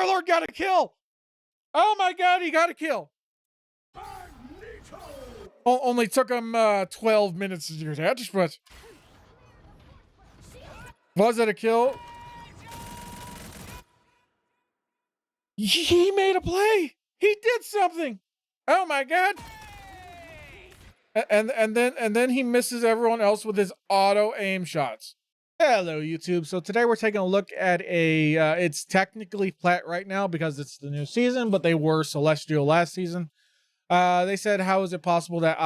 Star-Lord got a kill. Oh my god, he got a kill. Only took him 12 minutes to do that, but was it a kill? He made a play. He did something. Oh my god. And then he misses everyone else with his auto aim shots. Hello YouTube. So today we're taking a look at a it's technically Plat right now because it's the new season, but they were Celestial last season. They said, how is it possible that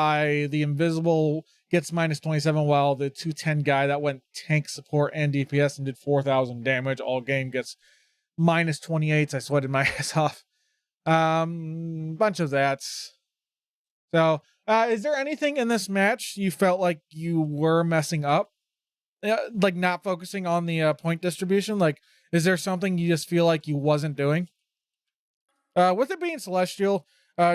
the invisible gets minus 27 while the 210 guy that went tank support and DPS and did 4,000 damage all game gets minus 28? I sweated my ass off. Bunch of that. So, is there anything in this match you felt like you were messing up? Like not focusing on the point distribution? Like, is there something you just feel like you wasn't doing? With it being Celestial,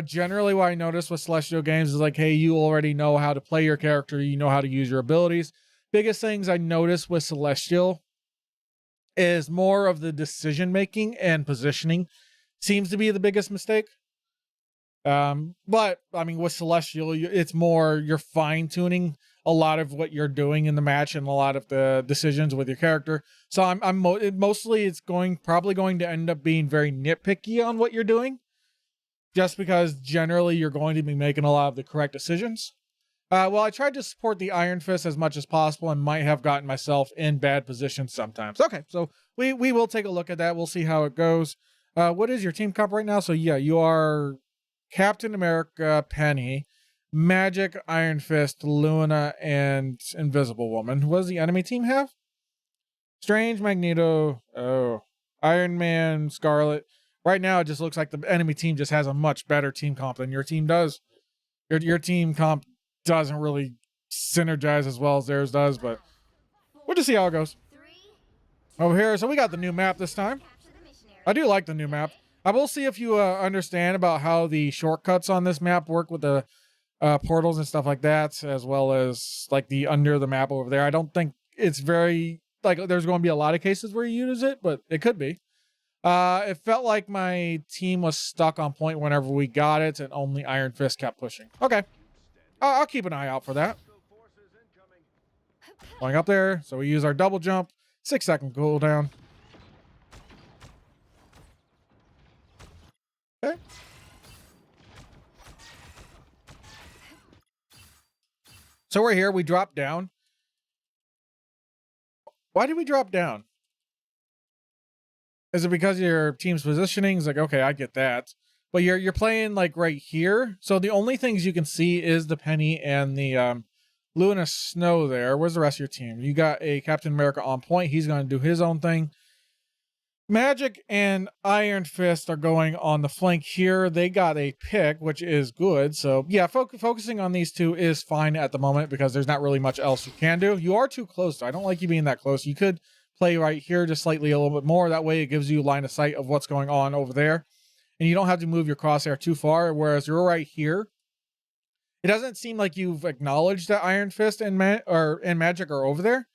generally what I notice with Celestial games is like, hey, you already know how to play your character. You know how to use your abilities. Biggest things I notice with Celestial is more of the decision-making and positioning seems to be the biggest mistake. But I mean, with Celestial, it's more you're fine-tuning a lot of what you're doing in the match and a lot of the decisions with your character. So mostly it's probably going to end up being very nitpicky on what you're doing, just because generally you're going to be making a lot of the correct decisions. Well, I tried to support the Iron Fist as much as possible and might have gotten myself in bad positions sometimes. Okay, so we will take a look at that. We'll see how it goes. What is your team comp right now? So yeah, you are Captain America, Penny, Magic, Iron Fist, Luna, and Invisible Woman. What does the enemy team have? Strange, Magneto, Iron Man, Scarlet. Right now, it just looks like the enemy team just has a much better team comp than your team does. Your team comp doesn't really synergize as well as theirs does, but we'll just see how it goes. Over here, so we got the new map this time. I do like the new map. I will see if you understand about how the shortcuts on this map work with the portals and stuff like that, as well as like the under the map over there. I don't think it's very, like, there's going to be a lot of cases where you use it, but it could be. It felt like my team was stuck on point whenever we got it, and only Iron Fist kept pushing. Okay. I'll keep an eye out for that. Going up there, so we use our double jump. 6-second cooldown. Okay. So we're here, we drop down. Why did we drop down? Is it because of your team's positioning? It's like, okay, I get that. But you're playing like right here. So the only things you can see is the Penny and the Luna Snow there. Where's the rest of your team? You got a Captain America on point. He's going to do his own thing. Magic and Iron Fist are going on the flank here. They got a pick, which is good. So yeah, focusing on these two is fine at the moment because there's not really much else you can do. You are too close, though. I don't like you being that close. You could play right here just slightly a little bit more. That way it gives you line of sight of what's going on over there. And you don't have to move your crosshair too far, whereas you're right here. It doesn't seem like you've acknowledged that Iron Fist and Magic are over there.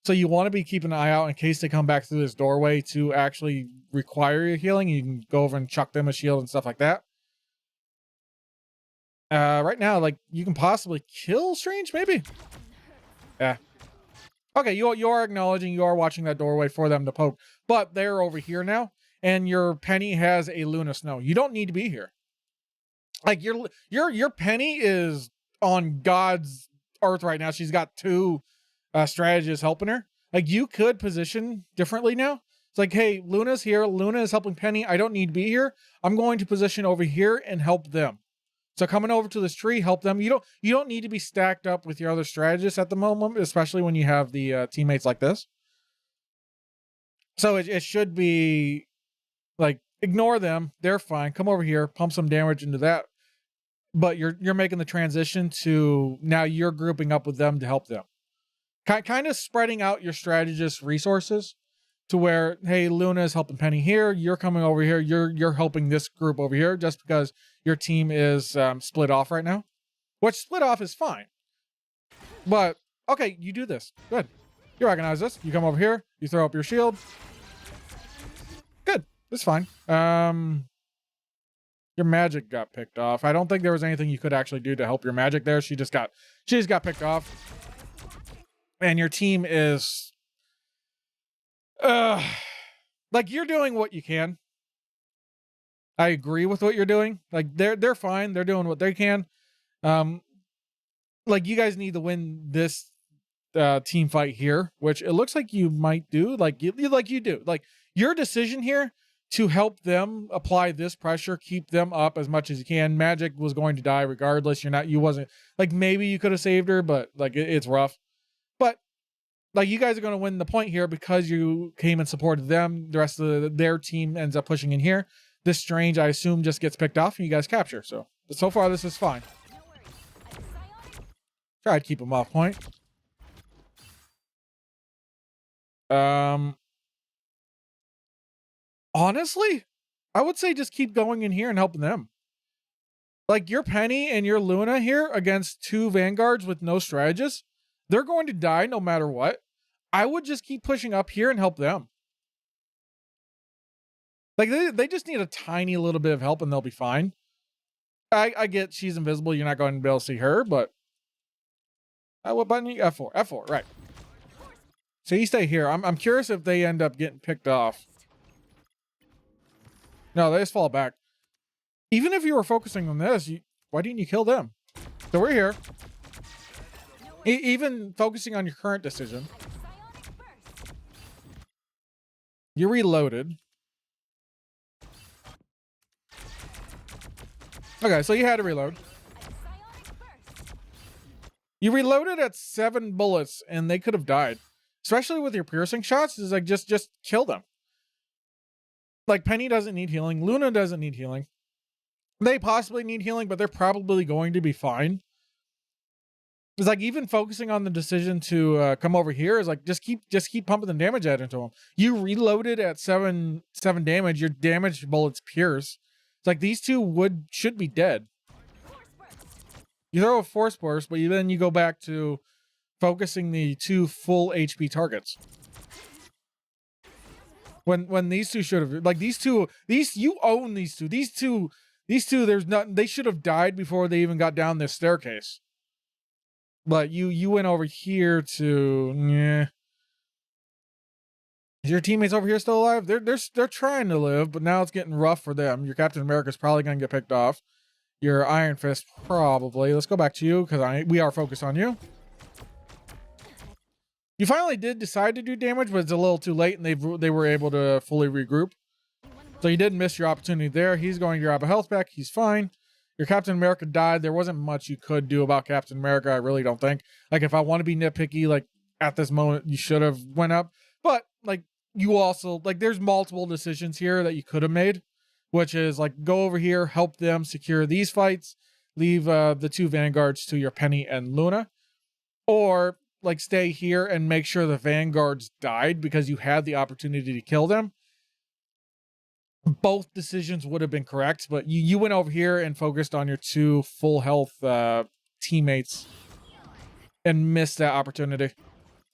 So you want to be keeping an eye out in case they come back through this doorway to actually require your healing. You can go over and chuck them a shield and stuff like that. Right now, like, you can possibly kill Strange, maybe? Yeah. Okay, you are acknowledging, you are watching that doorway for them to poke. But they're over here now, and your Penny has a Luna Snow. You don't need to be here. Like, your Penny is on God's earth right now. She's got two strategists helping her. Like, you could position differently now. It's like, hey, Luna's here. Luna is helping Penny. I don't need to be here. I'm going to position over here and help them. So coming over to this tree, help them. You don't need to be stacked up with your other strategists at the moment, especially when you have the teammates like this. So it should be like, ignore them. They're fine. Come over here, pump some damage into that. But you're making the transition to now you're grouping up with them to help them. Kind of spreading out your strategist resources to where, hey, Luna is helping Penny here. You're coming over here. You're helping this group over here just because your team is split off right now. Which split off is fine. But, okay, you do this. Good. You recognize this. You come over here. You throw up your shield. Good. It's fine. Your magic got picked off. I don't think there was anything you could actually do to help your magic there. She just got picked off. And your team is like, you're doing what you can. I agree with what you're doing. Like, they're fine. They're doing what they can. Like, you guys need to win this team fight here, which it looks like you might do. Like you do. Like, your decision here to help them apply this pressure, keep them up as much as you can. Magic was going to die regardless. You wasn't, like, maybe you could have saved her, but like it's rough. But like, you guys are going to win the point here because you came and supported them. The rest of their team ends up pushing in here. This Strange, I assume, just gets picked off and you guys capture. So far this is fine. Try to keep him off point. Honestly, I would say just keep going in here and helping them. Like, your Penny and your Luna here against two Vanguards with no strategist, they're going to die no matter what. I would just keep pushing up here and help them. Like, they just need a tiny little bit of help and they'll be fine. I get she's invisible. You're not going to be able to see her, but what button? F4. F4, right. So you stay here. I'm curious if they end up getting picked off. No, they just fall back. Even if you were focusing on this, why didn't you kill them? So we're here. Even focusing on your current decision. You reloaded. Okay, so you had to reload. You reloaded at 7 bullets and they could have died. Especially with your piercing shots, is like, just kill them. Like, Penny doesn't need healing. Luna doesn't need healing. They possibly need healing, but they're probably going to be fine. It's like, even focusing on the decision to come over here is like, just keep pumping the damage out into them. You reloaded at 7 damage. Your damage bullets pierce. It's like, these two should be dead. You throw a force burst, but then you go back to focusing the 2 full HP targets. When these two should have, like, you own these two. These two, there's nothing. They should have died before they even got down this staircase. But you went over here to, yeah. Is your teammates over here still alive? They're trying to live, but now it's getting rough for them. Your Captain America's probably gonna get picked off. Your Iron Fist probably. Let's go back to you because we are focused on you. You finally did decide to do damage, but it's a little too late, and they were able to fully regroup. So you did miss your opportunity there. He's going to grab a health back. He's fine. Your Captain America died. There wasn't much you could do about Captain America, I really don't think. Like, if I want to be nitpicky, like, at this moment, you should have went up. But, like, you also, like, there's multiple decisions here that you could have made, which is, like, go over here, help them secure these fights, leave the 2 Vanguards to your Penny and Luna, or, like, stay here and make sure the Vanguards died because you had the opportunity to kill them. Both decisions would have been correct, but you went over here and focused on your 2 full health teammates and missed that opportunity.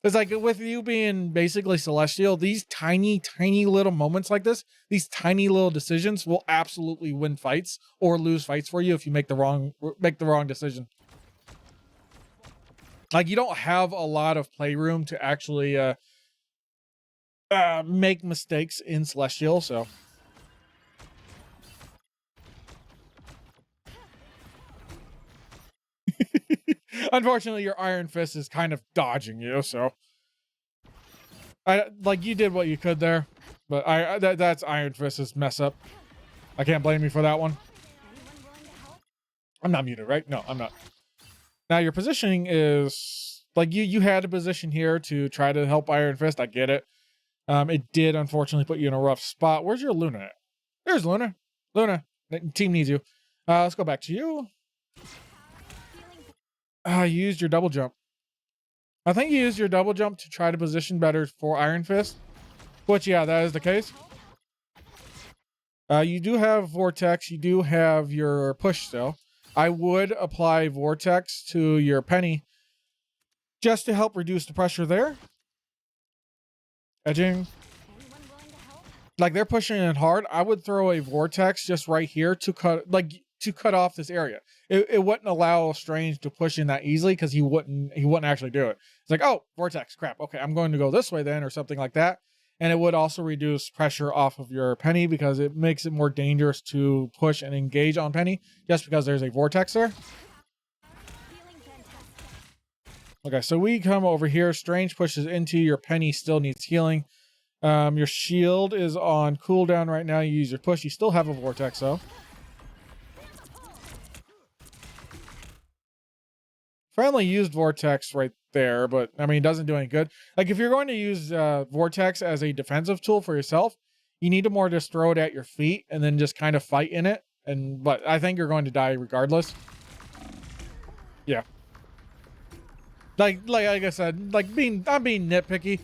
It's like, with you being basically Celestial, these tiny little moments like this, these tiny little decisions will absolutely win fights or lose fights for you if you make the wrong decision. Like, you don't have a lot of playroom to actually make mistakes in Celestial, so. Unfortunately, your Iron Fist is kind of dodging you, so. Like, you did what you could there, but that's Iron Fist's mess up. I can't blame you for that one. I'm not muted, right? No, I'm not. Now, your positioning is, like, you had a position here to try to help Iron Fist. I get it. It did, unfortunately, put you in a rough spot. Where's your Luna at? There's Luna. Luna, the team needs you. Let's go back to you. You used your double jump. I think you used your double jump to try to position better for Iron Fist. Which, yeah, that is the case. You do have Vortex. You do have your push still. I would apply Vortex to your Penny just to help reduce the pressure there. Edging. Like they're pushing in hard. I would throw a vortex just right here to cut off this area. It wouldn't allow Strange to push in that easily because he wouldn't actually do it. It's like, oh, vortex, crap. Okay, I'm going to go this way then, or something like that. And it would also reduce pressure off of your Penny because it makes it more dangerous to push and engage on Penny just because there's a vortex there. Okay, so we come over here. Strange pushes into your Penny, still needs healing. Your shield is on cooldown right now. You use your push. You still have a vortex though. Friendly used vortex right there, but I mean, it doesn't do any good. Like if you're going to use vortex as a defensive tool for yourself, you need to more just throw it at your feet and then just kind of fight in it. But I think you're going to die regardless. Yeah. Like I said, I'm being nitpicky.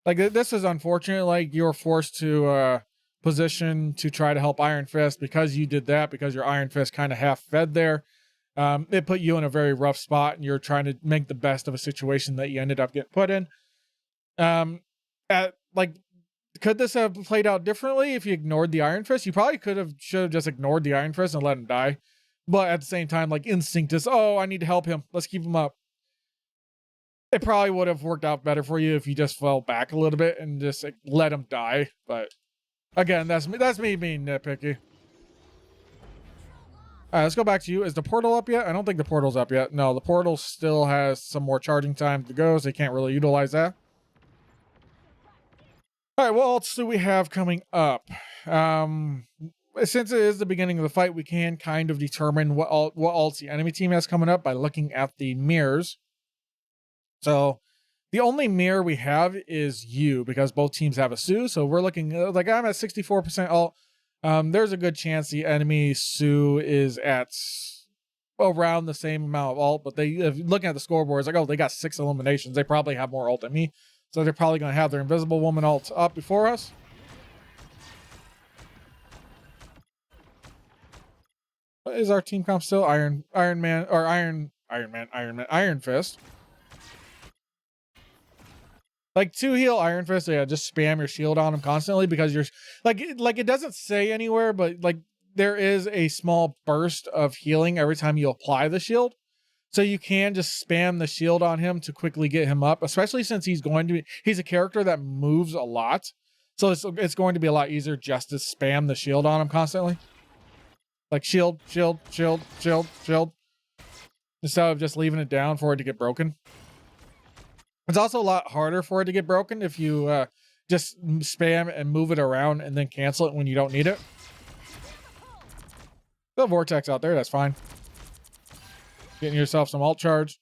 Like this is unfortunate. Like you're forced to position to try to help Iron Fist because you did that because your Iron Fist kind of half fed there. It put you in a very rough spot, and you're trying to make the best of a situation that you ended up getting put in. Could this have played out differently if you ignored the Iron Fist? You probably should have just ignored the Iron Fist and let him die. But at the same time, like instinct is, oh, I need to help him. Let's keep him up. It probably would have worked out better for you if you just fell back a little bit and just like, let him die. But again, that's me being nitpicky. All right, let's go back to you. Is the portal up yet? I don't think the portal's up yet. No, the portal still has some more charging time to go, so you can't really utilize that. All right, what else do we have coming up? Since it is the beginning of the fight, we can kind of determine what ults the enemy team has coming up by looking at the mirrors. So the only mirror we have is you, because both teams have a Sue. So we're looking like I'm at 64% ult. There's a good chance the enemy Sue is at around the same amount of ult, but looking at the scoreboard, it's like, oh, they got 6 eliminations. They probably have more ult than me. So they're probably going to have their Invisible Woman ult up before us. What is our team comp still? Iron Fist. Like to heal Iron Fist, yeah, just spam your shield on him constantly because you're like it doesn't say anywhere, but like there is a small burst of healing every time you apply the shield. So you can just spam the shield on him to quickly get him up, especially since he's a character that moves a lot. So it's going to be a lot easier just to spam the shield on him constantly. Like shield, shield, shield, shield, shield. Instead of just leaving it down for it to get broken. It's also a lot harder for it to get broken if you just spam and move it around and then cancel it when you don't need it. The vortex out there, that's fine. Getting yourself some ult charge.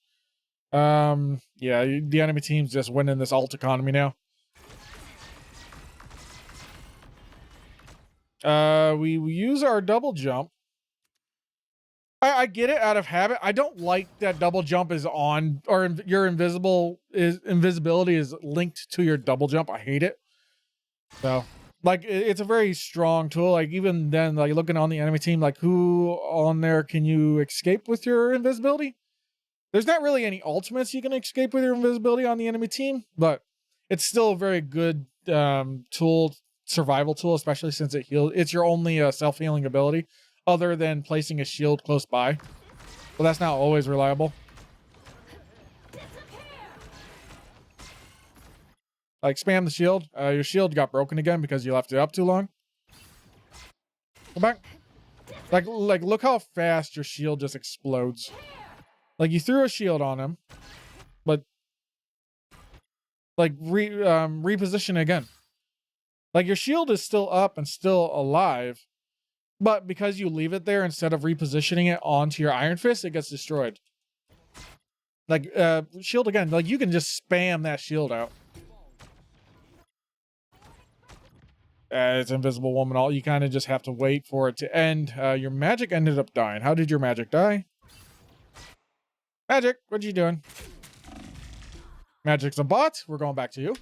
Yeah, the enemy team's just winning this ult economy now. We use our double jump. I get it out of habit. I don't like that double jump is on, or your invisibility is linked to your double jump. I hate it. So, like, it's a very strong tool. Like, even then, like, looking on the enemy team, like, who on there can you escape with your invisibility? There's not really any ultimates you can escape with your invisibility on the enemy team, but it's still a very good survival tool, especially since it heals. It's your only self-healing ability, other than placing a shield close by. Well, that's not always reliable. Like, spam the shield. Your shield got broken again because you left it up too long. Go back. Like, look how fast your shield just explodes. Like, you threw a shield on him, but like reposition it again. Like, your shield is still up and still alive, but because you leave it there instead of repositioning it onto your Iron Fist, it gets destroyed. Like, shield again. Like, you can just spam that shield out. It's Invisible Woman ult. You kind of just have to wait for it to end. Your magic ended up dying. How did your magic die? Magic, what you doing? Magic's a bot. We're going back to you.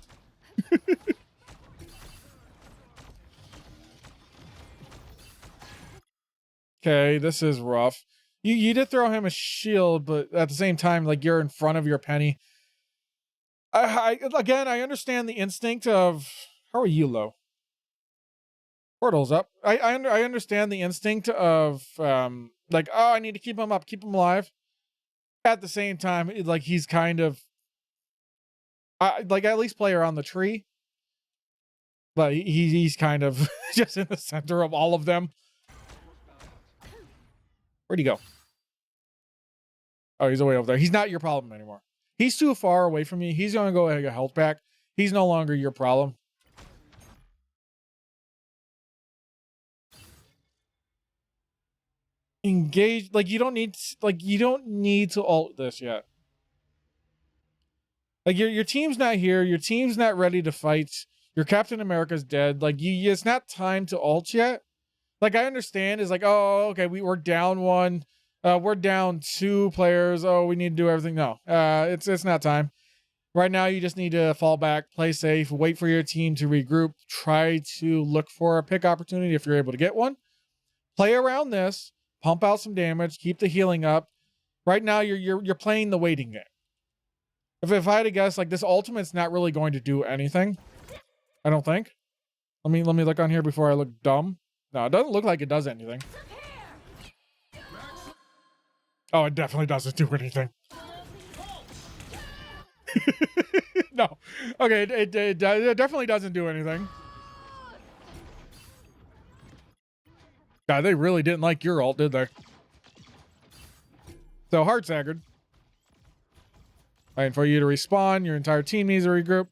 Okay, this is rough. You did throw him a shield, but at the same time, like, you're in front of your Penny. Again, I understand the instinct of How are you low? Portal's up. I understand the instinct of like, oh, I need to keep him up, keep him alive. At the same time, like he's kind of like at least play around the tree, but he's kind of just in the center of all of them. Where'd he go? Oh, he's way over there. He's not your problem anymore. He's too far away from you. He's gonna go get a health back. He's no longer your problem. Engage, like you don't need to ult this yet. Like your team's not here. Your team's not ready to fight. Your Captain America's dead. Like it's not time to ult yet. Like I understand is like, oh, okay, we're down one. We're down two players. Oh, we need to do everything. No, it's not time. Right now, you just need to fall back, play safe, wait for your team to regroup, try to look for a pick opportunity if you're able to get one. Play around this, pump out some damage, keep the healing up. Right now, you're playing the waiting game. If I had to guess, like this ultimate's not really going to do anything. I don't think. Let me look on here before I look dumb. No, it doesn't look like it does anything. Oh, it definitely doesn't do anything. No. Okay, it definitely doesn't do anything. God, they really didn't like your ult, did they? So, hard staggered. Waiting for you to respawn. Your entire team needs to regroup.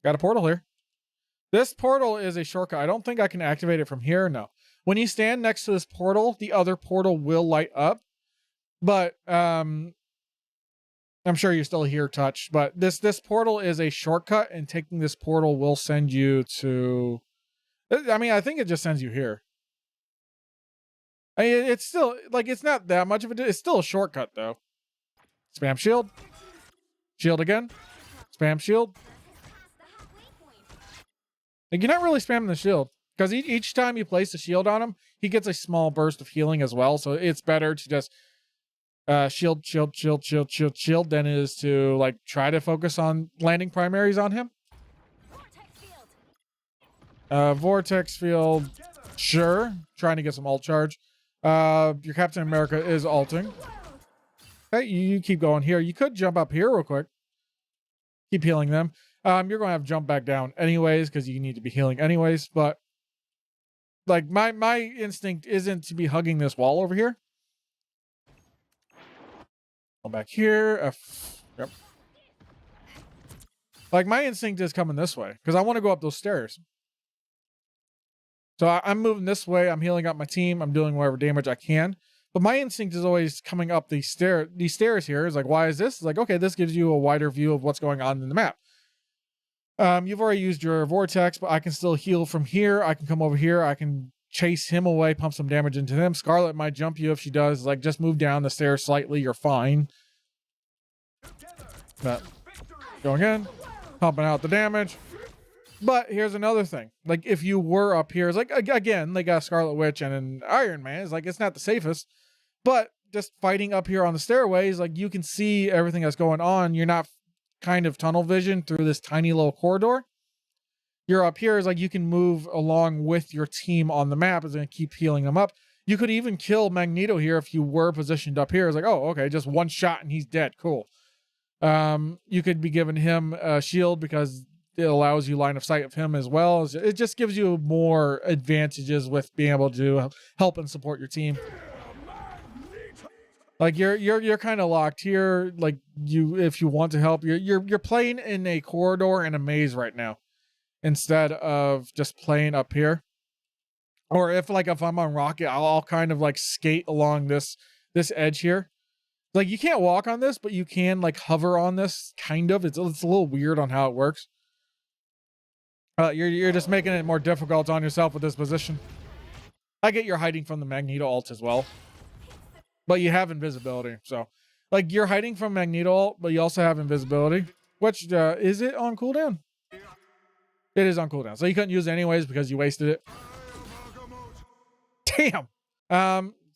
Got a portal here. This portal is a shortcut. I don't think I can activate it from here. No. When you stand next to this portal, the other portal will light up. But I'm sure you still hear touch. But this portal is a shortcut, and taking this portal will send you to. I mean, I think it just sends you here. I mean, it's still like it's not that much of a. It's still a shortcut though. Spam shield. Shield again. Spam shield. Like you're not really spamming the shield because each time you place a shield on him, he gets a small burst of healing as well. So it's better to just shield than it is to like try to focus on landing primaries on him. Vortex field, sure. Trying to get some ult charge. Your Captain America is ulting. Okay, you keep going here. You could jump up here real quick. Keep healing them. You're going to have to jump back down anyways because you need to be healing anyways. But like my instinct isn't to be hugging this wall over here. Go back here. Yep. Like my instinct is coming this way because I want to go up those stairs. So I'm moving this way. I'm healing up my team. I'm doing whatever damage I can. But my instinct is always coming up these stairs here. Is like, why is this? It's like, okay, this gives you a wider view of what's going on in the map. You've already used your vortex, but I can still heal from here. I can come over here. I can chase him away, pump some damage into him. Scarlet might jump you if she does. Like, just move down the stairs slightly. You're fine. But going in, pumping out the damage. But here's another thing. Like, if you were up here, it's like, again, they got Scarlet Witch and an Iron Man. It's like, it's not the safest. But just fighting up here on the stairways, like, you can see everything that's going on. You're not kind of tunnel vision through this tiny little corridor. You're up here is like you can move along with your team on the map. Is going to keep healing them up. You could even kill Magneto here if you were positioned up here. It's like, oh, okay, just one shot and he's dead. Cool. You could be giving him a shield because it allows you line of sight of him as well. It just gives you more advantages with being able to help and support your team. Like you're kind of locked here. Like if you want to help, you're playing in a corridor and a maze right now, instead of just playing up here. Or if I'm on Rocket, I'll kind of like skate along this edge here. Like you can't walk on this, but you can like hover on this. Kind of. It's a little weird on how it works. You're just making it more difficult on yourself with this position. I get you're hiding from the Magneto ult as well. But you have invisibility, so like you're hiding from Magneto, but you also have invisibility. Which is it on cooldown? It is on cooldown, so you couldn't use it anyways because you wasted it. Damn.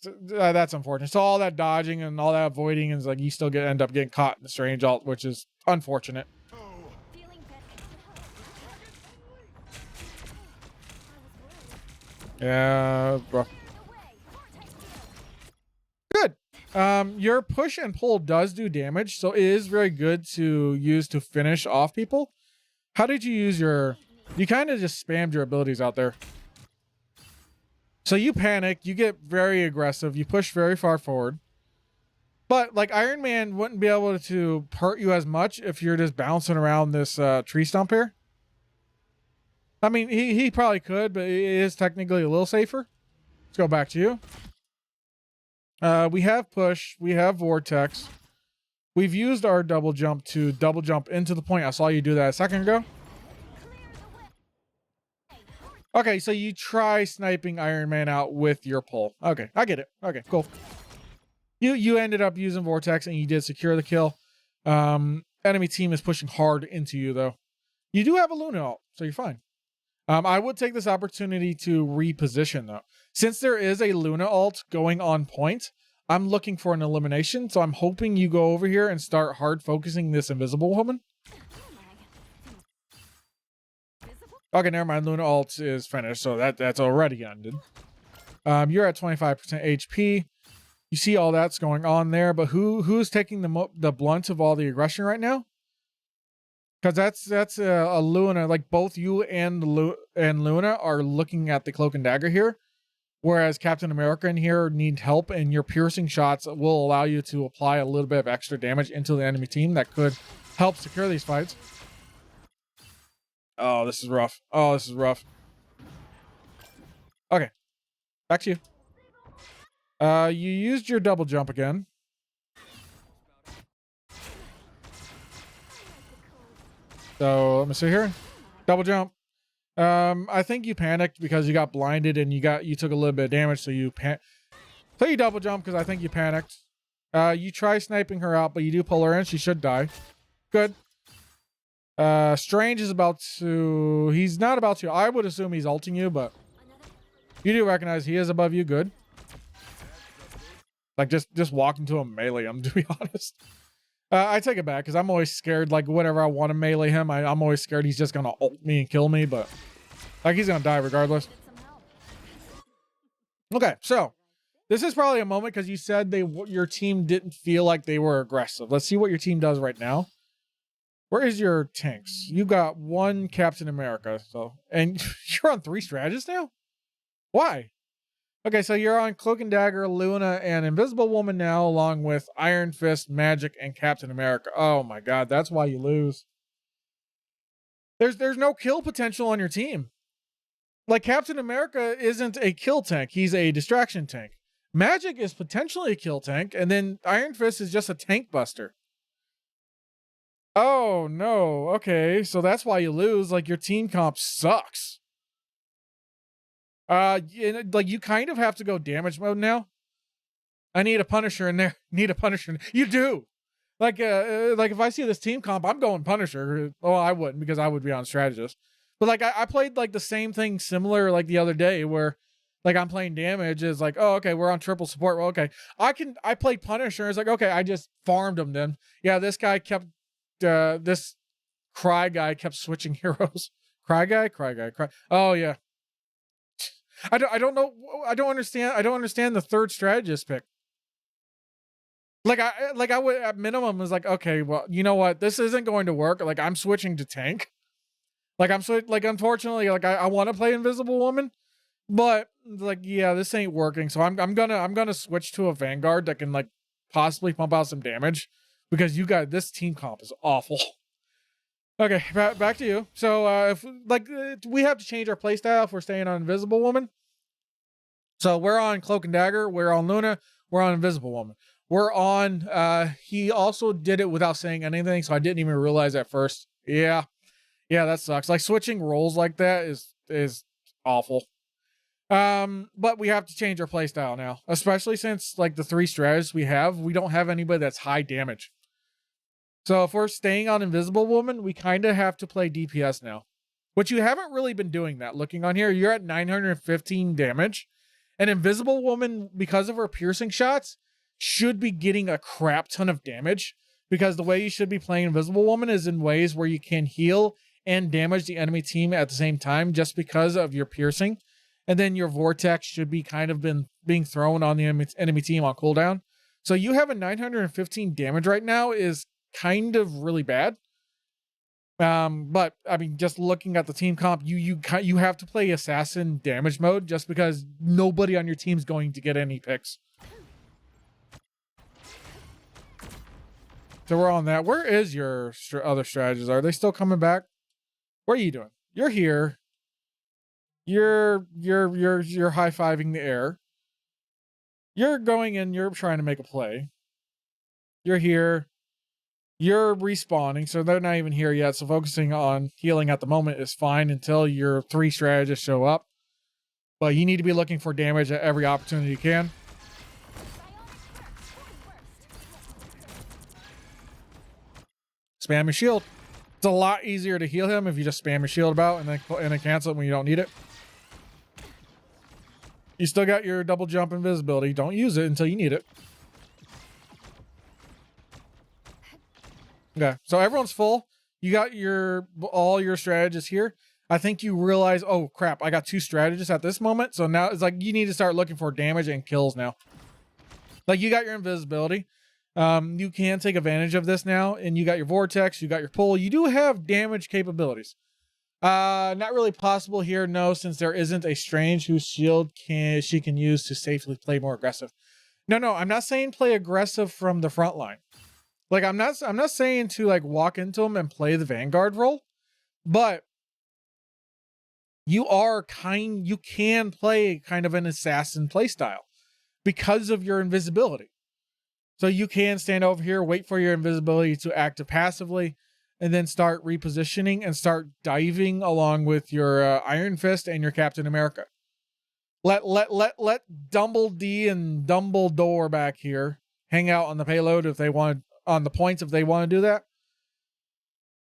That's unfortunate. So all that dodging and all that avoiding is like you still end up getting caught in the strange alt, which is unfortunate. Yeah, rough. Good. Your push and pull does do damage, so it is very good to use to finish off people. How did you use your... You kind of just spammed your abilities out there. So you panic, you get very aggressive, you push very far forward. But like Iron Man wouldn't be able to hurt you as much if you're just bouncing around this tree stump here. I mean, he probably could, but it is technically a little safer. Let's go back to you. We have push, we have vortex. We've used our double jump to double jump into the point. I saw you do that a second ago. Okay, so you try sniping Iron Man out with your pull. Okay, I get it. Okay, cool. You ended up using vortex and you did secure the kill. Enemy team is pushing hard into you though. You do have a Luna ult, so you're fine. I would take this opportunity to reposition though. Since there is a Luna ult going on point, I'm looking for an elimination, so I'm hoping you go over here and start hard focusing this invisible woman. Okay, never mind. Luna ult is finished, so that's already ended. You're at 25% HP. You see all that's going on there, but who's taking the blunt of all the aggression right now? Because that's a Luna. Like both you and Luna are looking at the cloak and dagger here, whereas Captain America in here need help, and your piercing shots will allow you to apply a little bit of extra damage into the enemy team that could help secure these fights. Oh, this is rough. Oh, this is rough. Okay, back to you. You used your double jump again. So let me see here. Double jump. I think you panicked because you got blinded and you took a little bit of damage, so you double jump because I think you panicked. You try sniping her out, but you do pull her in. She should die. Good. Strange is about to... He's not about to. I would assume he's ulting you, but you do recognize he is above you. Good. Like, just walk into him, melee him, to be honest. I take it back, because I'm always scared, like, whenever I want to melee him, I'm always scared he's just going to ult me and kill me, but... Like, he's going to die regardless. Okay, so... This is probably a moment, because you said your team didn't feel like they were aggressive. Let's see what your team does right now. Where is your tanks? You got one Captain America, so... And you're on 3 strategists now? Why? Okay, so you're on Cloak and Dagger, Luna, and Invisible Woman now, along with Iron Fist, Magic, and Captain America. Oh my god, that's why you lose. There's no kill potential on your team. Like, Captain America isn't a kill tank, he's a distraction tank. Magic is potentially a kill tank, and then Iron Fist is just a tank buster. Oh no, okay, so that's why you lose. Like, your team comp sucks. Like, you kind of have to go damage mode now. I need a Punisher in there. Need a Punisher. You do. Like if I see this team comp, I'm going Punisher. Oh, I wouldn't, because I would be on strategist. But like, I played like the same thing similar like the other day where like I'm playing damage is like, oh, okay, we're on triple support. Well, okay, I played Punisher. It's like, okay, I just farmed him then. Yeah, this guy kept, this Cry guy kept switching heroes. Cry guy. Oh yeah. I don't know. I don't understand the third strategist pick. Like I would at minimum was like, okay, well, you know what? This isn't going to work. Like, I'm switching to tank. Like, unfortunately, like I want to play Invisible Woman, but like, yeah, this ain't working. So I'm gonna switch to a Vanguard that can like possibly pump out some damage, because this team comp is awful. Okay, back to you. So if like we have to change our playstyle if we're staying on Invisible Woman. So we're on Cloak and Dagger, we're on Luna, we're on Invisible Woman. We're on he also did it without saying anything, so I didn't even realize at first. Yeah, that sucks. Like, switching roles like that is awful. But we have to change our playstyle now, especially since like the 3 strategies we don't have anybody that's high damage. So if we're staying on Invisible Woman, we kind of have to play DPS now, which you haven't really been doing that. Looking on here, you're at 915 damage, An invisible woman, because of her piercing shots, should be getting a crap ton of damage, because the way you should be playing Invisible Woman is in ways where you can heal and damage the enemy team at the same time just because of your piercing. And then your vortex should be kind of being thrown on the enemy team on cooldown. So you have a 915 damage right now is kind of really bad. But I mean, just looking at the team comp, you have to play assassin damage mode just because nobody on your team is going to get any picks. So we're on that. Where is your other strategies? Are they still coming back? What are you doing? You're here. You're high-fiving the air. You're going in, you're trying to make a play. You're here. You're respawning, so they're not even here yet. So focusing on healing at the moment is fine until your 3 strategists show up. But you need to be looking for damage at every opportunity you can. Spam your shield. It's a lot easier to heal him if you just spam your shield about and then cancel it when you don't need it. You still got your double jump invisibility. Don't use it until you need it. Okay, so everyone's full. You got all your strategists here. I think you realize, oh crap, I got 2 strategists at this moment. So now it's like you need to start looking for damage and kills now. Like you got your invisibility. You can take advantage of this now, and you got your vortex, you got your pull. You do have damage capabilities. Not really possible here, no, since there isn't a strange whose shield she can use to safely play more aggressive. No, I'm not saying play aggressive from the front line. Like I'm not saying to like walk into them and play the Vanguard role, but you can play kind of an assassin playstyle because of your invisibility. So you can stand over here, wait for your invisibility to active passively, and then start repositioning and start diving along with your Iron Fist and your Captain America. Let Dumbledore and Dumbledore back here hang out on the payload if they want, on the points if they want to do that.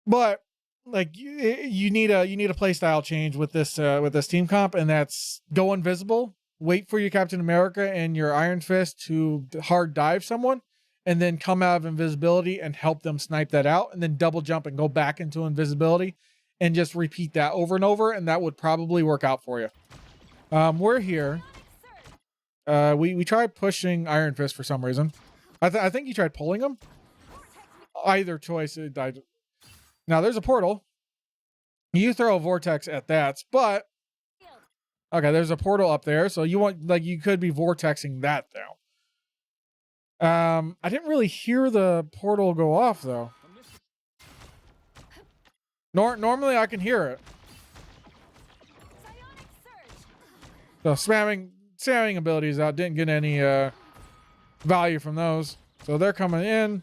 But like you need a play style change with this team comp, and that's go invisible, wait for your Captain America and your Iron Fist to hard dive someone, and then come out of invisibility and help them snipe that out, and then double jump and go back into invisibility and just repeat that over and over, and that would probably work out for you. We're here. We tried pushing Iron Fist for some reason. I think you tried pulling him. Either choice, it died. Now there's a portal. You throw a vortex at that, but okay, there's a portal up there, so you could be vortexing that now. I didn't really hear the portal go off though. Normally I can hear it. So spamming abilities out, didn't get any value from those. So they're coming in.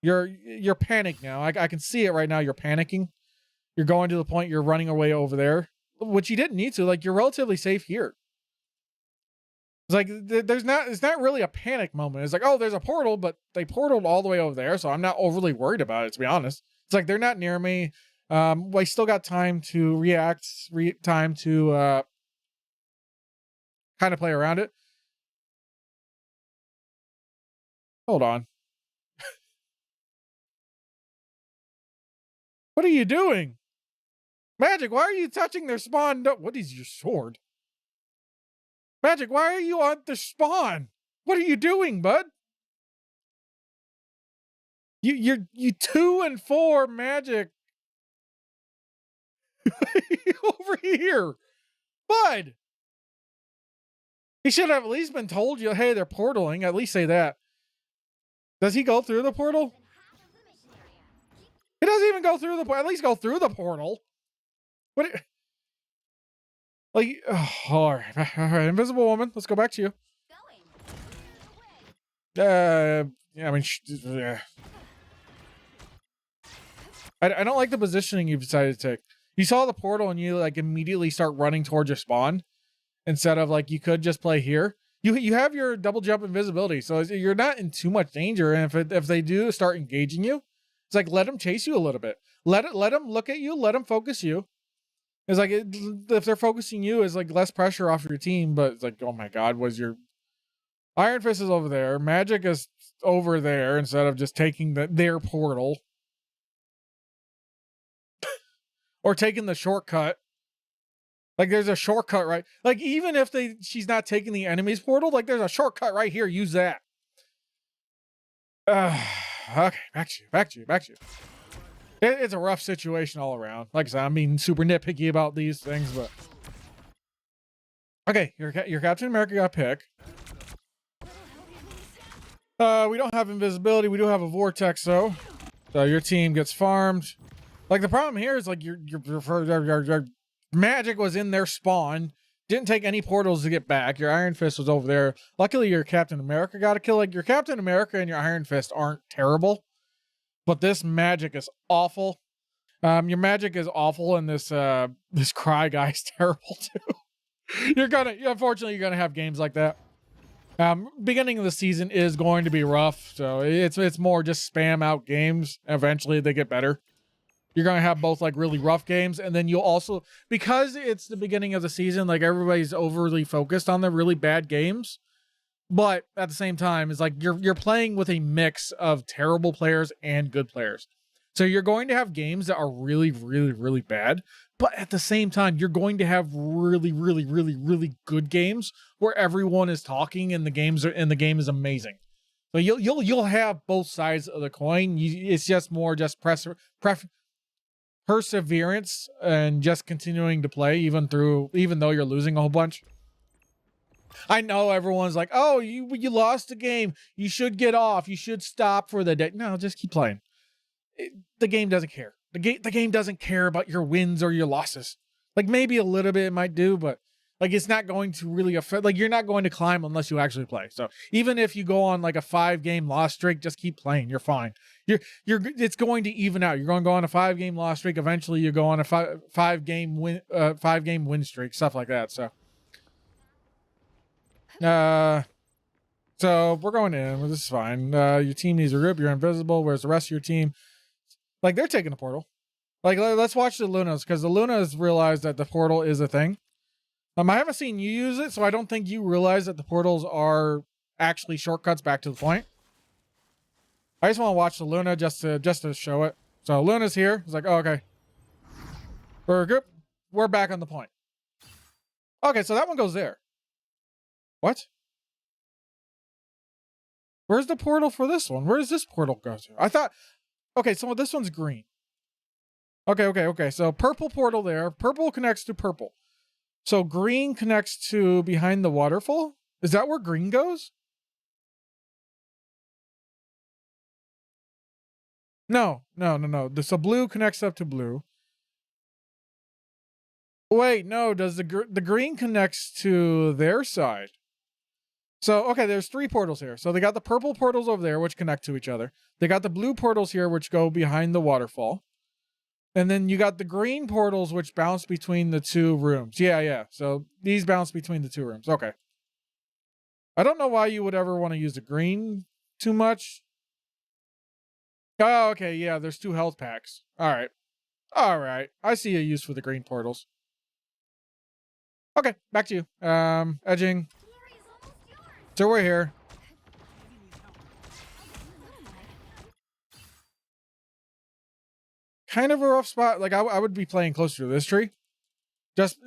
You're panicked now. I can see it right now. You're panicking. You're going to the point you're running away over there, which you didn't need to. Like, you're relatively safe here. It's like it's not really a panic moment. It's like, oh, there's a portal, but they portaled all the way over there, so I'm not overly worried about it, to be honest. It's like they're not near me. I still got time to react, time to kind of play around it. Hold on. What are you doing? Magic, why are you touching their spawn? What is your sword? Magic, why are you on the spawn? What are you doing, bud? You 2 and 4, Magic. Over here. Bud. He should have at least been told you, hey, they're portaling. At least say that. Does he go through the portal? He doesn't even go through the portal. At least go through the portal. What? Like, oh, all right, Invisible Woman. Let's go back to you. Yeah, I mean, I don't like the positioning you've decided to take. You saw the portal and you like immediately start running towards your spawn instead of like you could just play here. You have your double jump invisibility, so you're not in too much danger. And if they do start engaging you, it's like let them chase you a little bit. Let them look at you. Let them focus you. It's like if they're focusing you, it's like less pressure off your team. But it's like, oh my god, was your Iron Fist is over there, Magic is over there instead of just taking their portal or taking the shortcut. Like there's a shortcut, right? Like even if she's not taking the enemy's portal, like there's a shortcut right here. Use that. Okay, back to you. It's a rough situation all around. Like I said, I'm being super nitpicky about these things, but okay, your Captain America got picked. We don't have invisibility. We do have a vortex though, so your team gets farmed. Like the problem here is like your Magic was in their spawn, didn't take any portals to get back. Your Iron Fist was over there. Luckily, your Captain America got a kill. Like your Captain America and your Iron Fist aren't terrible, but this Magic is awful. Your Magic is awful, and this Cry guy is terrible too. Unfortunately, you're gonna have games like that. Beginning of the season is going to be rough, so it's more just spam out games. Eventually, they get better. You're going to have both like really rough games, and then you'll also, because it's the beginning of the season, like everybody's overly focused on the really bad games. But at the same time, it's like you're playing with a mix of terrible players and good players. So you're going to have games that are really, really, really bad. But at the same time, you're going to have really, really, really, really good games where everyone is talking and the game is amazing. So you'll have both sides of the coin. It's just more just perseverance and just continuing to play even though you're losing a whole bunch. I know everyone's like, oh, you lost the game, you should get off, you should stop for the day. No, just keep playing. The game doesn't care. The game doesn't care about your wins or your losses. Like maybe a little bit it might do, but like it's not going to really affect, like you're not going to climb unless you actually play. So even if you go on like a 5-game loss streak, just keep playing. You're fine. It's going to even out. You're going to go on a 5-game loss streak. Eventually you go on a 5-game win streak, stuff like that. So we're going in. This is fine. Your team needs a rip. You're invisible. Whereas the rest of your team, like they're taking the portal. Like let's watch the Lunas, because the Lunas realize that the portal is a thing. I haven't seen you use it, so I don't think you realize that the portals are actually shortcuts back to the point. I just want to watch the Luna just to show it. So Luna's here. It's like, oh, okay. We're good. We're back on the point. Okay, so that one goes there. What? Where's the portal for this one? Where does this portal go to? I thought, okay, so this one's green. Okay. So purple portal there. Purple connects to purple. So green connects to behind the waterfall? Is that where green goes? No. So blue connects up to blue. Wait, no. Does the green connects to their side? So, okay, there's 3 portals here. So they got the purple portals over there, which connect to each other. They got the blue portals here, which go behind the waterfall. And then you got the green portals, which bounce between the 2 rooms. Yeah. So these bounce between the 2 rooms. Okay. I don't know why you would ever want to use the green too much. Oh, okay. Yeah, there's 2 health packs. All right. I see a use for the green portals. Okay, back to you. Edging. So we're here. Kind of a rough spot. Like I would be playing closer to this tree. Just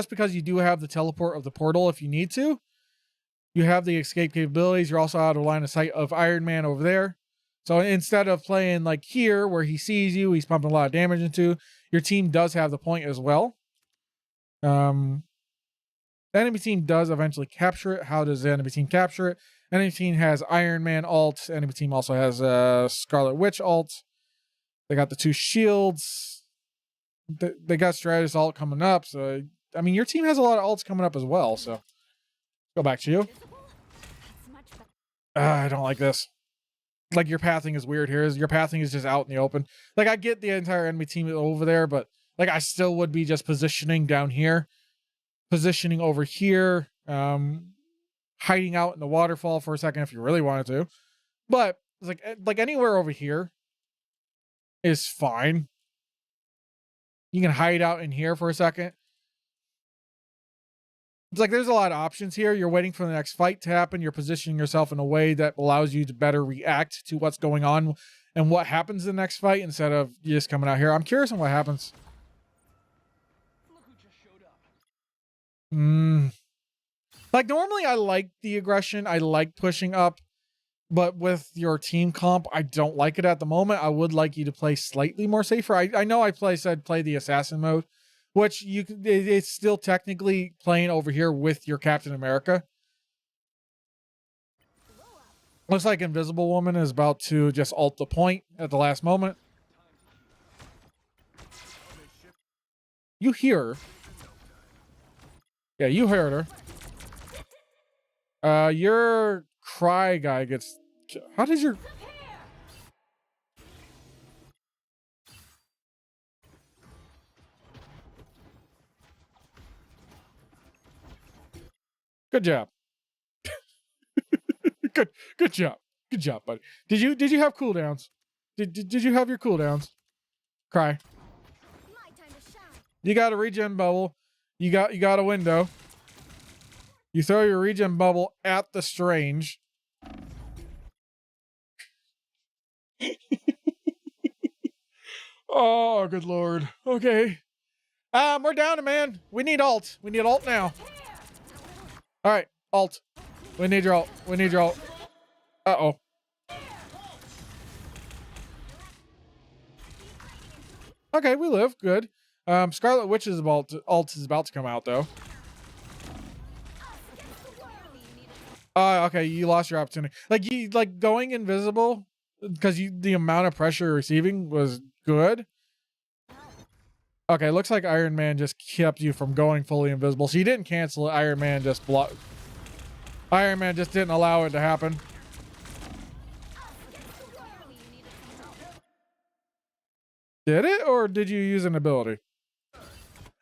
because you do have the teleport of the portal if you need to. You have the escape capabilities. You're also out of line of sight of Iron Man over there. So instead of playing like here where he sees you, he's pumping a lot of damage into, your team does have the point as well. The enemy team does eventually capture it. How does the enemy team capture it? Enemy team has Iron Man ult. Enemy team also has Scarlet Witch ult. They got the 2 shields. They got Stratus ult coming up. So, I mean, your team has a lot of ults coming up as well. So, go back to you. I don't like this. Like, your pathing is weird here. Your pathing is just out in the open. Like, I get the entire enemy team over there, but, like, I still would be just positioning down here. Positioning over here. Hiding out in the waterfall for a second if you really wanted to. But, it's like anywhere over here is fine. You can hide out in here for a second. It's like there's a lot of options here. You're waiting for the next fight to happen. You're positioning yourself in a way that allows you to better react to what's going on and what happens in the next fight instead of you just coming out here. I'm curious on what happens. Like normally I like the aggression. I like pushing up. But with your team comp, I don't like it at the moment. I would like you to play slightly more safer. I know said play the assassin mode, which it's still technically playing over here with your Captain America. Looks like Invisible Woman is about to just ult the point at the last moment. You hear her. Yeah, you heard her. Your cry guy gets... How does your... Good job. Good job. Good job, buddy. Did you have cooldowns? Did you have your cooldowns? Cry. You got a regen bubble. You got a window. You throw your regen bubble at the strange. Oh, good lord. Okay. We're down a man. We need ult. We need ult now. All right, ult. We need your ult. We need your ult. Uh-oh. Okay, we live. Good. Scarlet Witch's ult is about to come out, though. Okay, you lost your opportunity. Like going invisible because the amount of pressure you're receiving was good. Okay, looks like Iron Man just kept you from going fully invisible. So you didn't cancel it. Iron Man just didn't allow it to happen. Did it, or did you use an ability?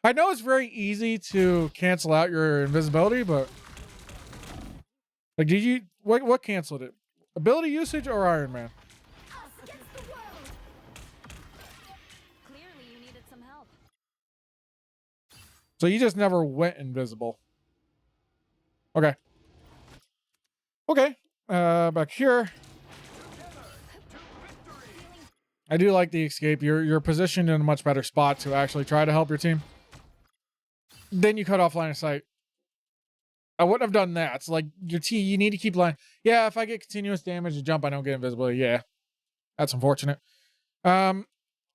I know it's very easy to cancel out your invisibility, but like, did you what canceled it? Ability usage or Iron Man? Clearly, you needed some help. So you just never went invisible. Okay. Okay. Back here. I do like the escape. You're positioned in a much better spot to actually try to help your team. Then you cut off line of sight. I wouldn't have done that. It's like your team, you need to keep line. Yeah, if I get continuous damage to jump, I don't get invisibility. Yeah. That's unfortunate. I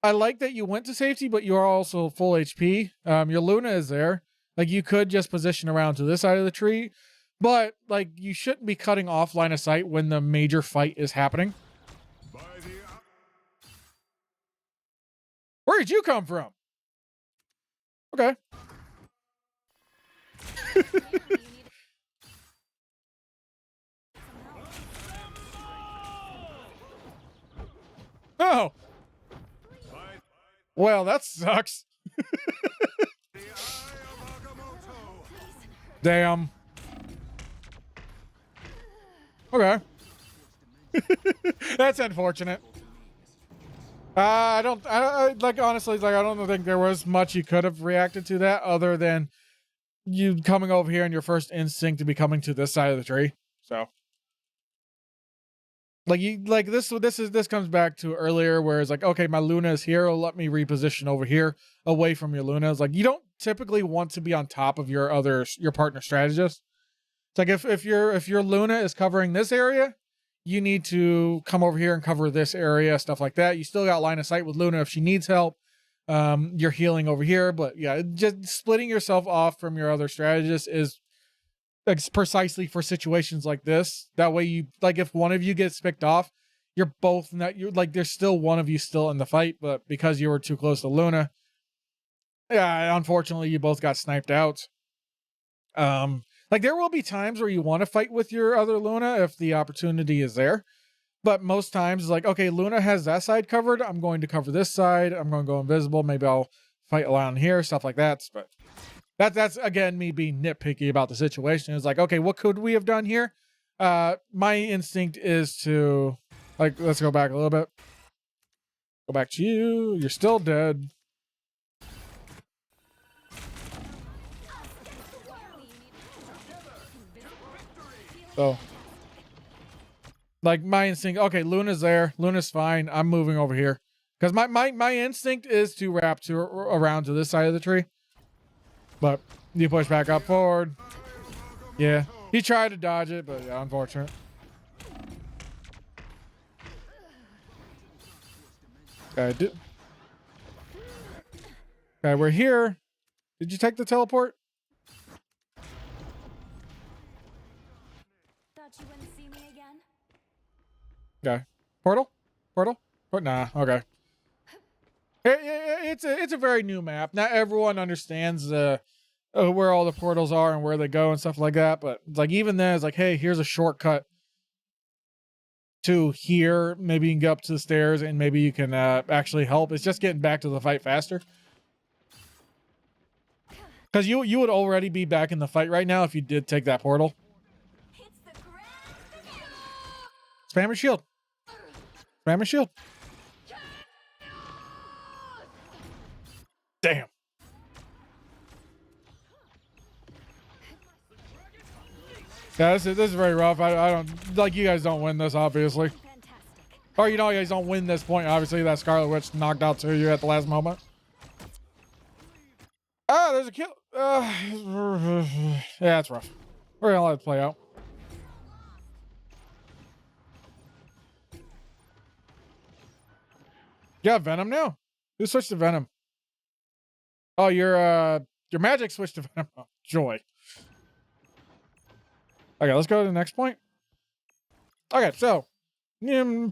like that you went to safety, but you are also full HP. Your Luna is there. Like you could just position around to this side of the tree, but like you shouldn't be cutting off line of sight when the major fight is happening. Where did you come from? Okay. Oh. Well, that sucks. Damn. Okay. That's unfortunate. I like honestly, like I don't think there was much you could have reacted to that other than you coming over here and your first instinct to be coming to this side of the tree. So like this comes back to earlier where it's like, okay, my Luna is here, let me reposition over here away from your Luna. It's like you don't typically want to be on top of your partner strategist. It's like if your Luna is covering this area, you need to come over here and cover this area, stuff like that. You still got line of sight with Luna if she needs help. You're healing over here, but yeah, just splitting yourself off from your other strategist is precisely for situations like this. That way you, like, if one of you gets picked off, you're both not, you're like, there's still one of you still in the fight, but because you were too close to Luna, yeah, unfortunately you both got sniped out. Like there will be times where you want to fight with your other Luna if the opportunity is there. But most times it's like, okay, Luna has that side covered. I'm going to cover this side. I'm going to go invisible. Maybe I'll fight around here, stuff like that. But that's again, me being nitpicky about the situation. It's like, okay, what could we have done here? My instinct is to, like, let's go back a little bit. Go back to you. You're still dead. So, like my instinct, okay, Luna's there. Luna's fine. I'm moving over here. Because my instinct is to wrap around to this side of the tree. But you push back up forward. Yeah. He tried to dodge it, but yeah, unfortunate. Okay, okay, we're here. Did you take the teleport? Thought you wouldn't see me again? Okay. Portal? Portal? Nah, okay. It's a very new map. Not everyone understands where all the portals are and where they go and stuff like that. But it's like even then, it's like, hey, here's a shortcut to here. Maybe you can get up to the stairs and maybe you can actually help. It's just getting back to the fight faster. Because you would already be back in the fight right now if you did take that portal. Spam your shield. Spam your shield. Damn. Yeah, this is very rough. I don't like you guys don't win this, obviously. Fantastic. Or you know, you guys don't win this point. Obviously, that Scarlet Witch knocked out to you at the last moment. Ah, there's a kill. Yeah, it's rough. We're gonna let it play out. Yeah, Venom now. Who switched to Venom? Oh, your magic switched to Venom. Oh, joy. Okay, let's go to the next point. Okay, so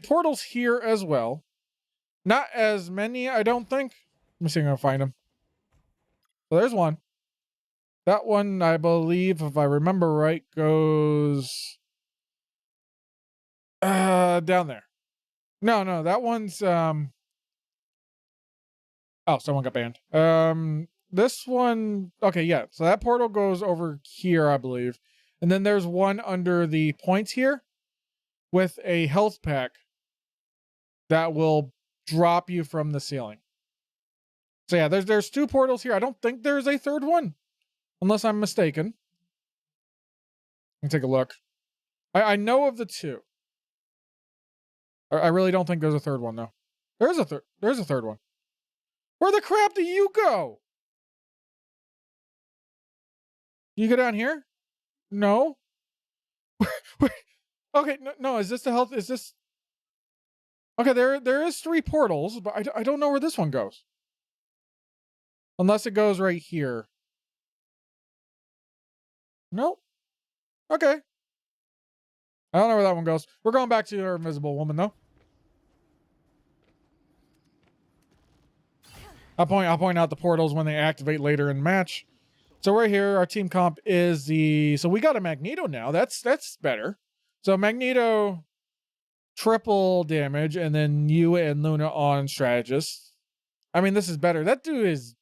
portals here as well. Not as many, I don't think. Let me see if I can find them. So there's one. That one, I believe, if I remember right, goes down there. No, that one's oh, someone got banned. This one, okay, yeah. So that portal goes over here, I believe. And then there's one under the points here with a health pack that will drop you from the ceiling. So yeah, there's two portals here. I don't think there's a third one, unless I'm mistaken. Let me take a look. I know of the two. I really don't think there's a third one though. There's a third one. Where the crap do you go? You go down here? No. Okay, no. Is this the health? Is this? Okay, there is 3 portals, but I don't know where this one goes. Unless it goes right here. Nope. Okay. I don't know where that one goes. We're going back to our invisible woman though. I'll point out the portals when they activate later in the match. So right here, our team comp is so we got a Magneto now. That's better. So Magneto triple damage, and then you and Luna on strategist. I mean, this is better. That dude is.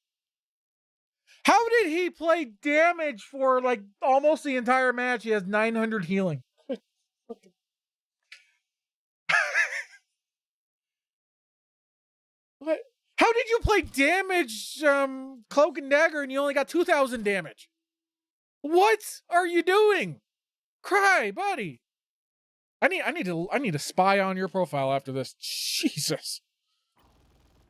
How did he play damage for like almost the entire match? He has 900 healing. What? How did you play damage, Cloak and Dagger, and you only got 2,000 damage? What are you doing? Cry, buddy. I need to spy on your profile after this. Jesus.